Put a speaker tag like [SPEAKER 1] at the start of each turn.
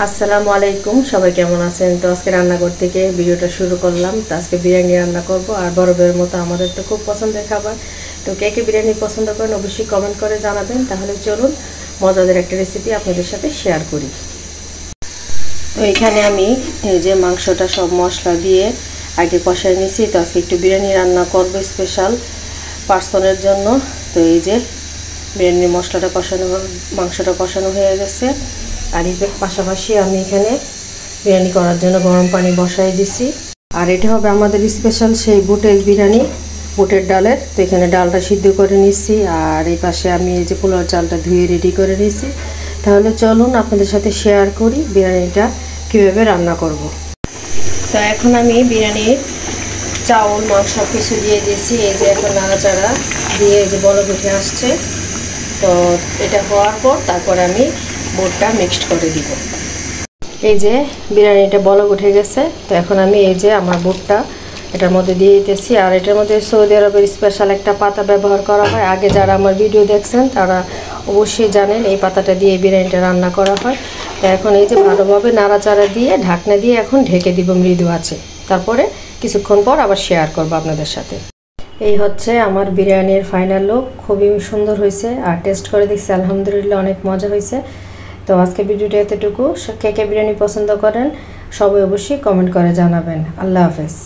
[SPEAKER 1] আসসালামু আলাইকুম, সবাই কেমন আছেন? তো আজকে রান্নাঘর থেকে ভিডিওটা শুরু করলাম। তো আজকে বিরিয়ানি রান্না করব, আর বড়দের মতো আমাদের তো খুব পছন্দের খাবার। তো কে কে বিরিয়ানি পছন্দ করেন অবশ্যই কমেন্ট করে জানাবেন। তাহলে চলুন মজাদার একটা রেসিপি আপনাদের সাথে শেয়ার করি। তো এখানে আমি এই যে মাংসটা সব মশলা দিয়ে আগে কষাই নিয়েছি। তো আজকে একটু বিরিয়ানি রান্না করব স্পেশাল পার্সনের জন্য। তো এই যে বিরিয়ানির মশলাটা মাংসটা কষানো হয়ে গেছে। আর এর পাশাপাশি আমি এখানে বিরিয়ানি করার জন্য গরম পানি বসাই দিছি। আর এটা হবে আমাদের স্পেশাল সেই বুটের বিরিয়ানি, বুটের ডালের। তো এখানে ডালটা সিদ্ধ করে নিচ্ছি, আর এই পাশে আমি এই যে পোলার চালটা ধুয়ে রেডি করে নিচ্ছি। তাহলে চলুন আপনাদের সাথে শেয়ার করি বিরিয়ানিটা কীভাবে রান্না করব। তো এখন আমি বিরিয়ানির চাউল মাংস কিছু দিয়ে দিয়েছি। এই যে এখন নাড়াচাড়া দিয়ে এই যে বলক উঠে আসছে। তো এটা হওয়ার পর তারপর আমি বুটটা মিক্সড করে দিব। এই যে বিরিয়ানিটা বলক উঠে গেছে। তো এখন আমি এই যে আমার বুটটা এটার মধ্যে দিয়ে দিতেছি। আর এটার মধ্যে সৌদি আরবের স্পেশাল একটা পাতা ব্যবহার করা হয়। আগে যারা আমার ভিডিও দেখছেন তারা অবশ্যই জানেন এই পাতাটা দিয়ে বিরিয়ানিটা রান্না করা হয়। তো এখন এই যে ভালোভাবে নাড়াচাড়া দিয়ে ঢাকনা দিয়ে এখন ঢেকে দিব মৃদু আছে। তারপরে কিছুক্ষণ পর আবার শেয়ার করব আপনাদের সাথে। এই হচ্ছে আমার বিরিয়ানির ফাইনাল লুক। খুবই সুন্দর হয়েছে, আর টেস্ট করে দেখছি আলহামদুলিল্লাহ অনেক মজা হয়েছে। তো আজকে ভিডিওটা এতটুকু। কে কে বিরিয়ানি পছন্দ করেন সবাই অবশ্যই কমেন্ট করে জানাবেন। আল্লাহ হাফেজ।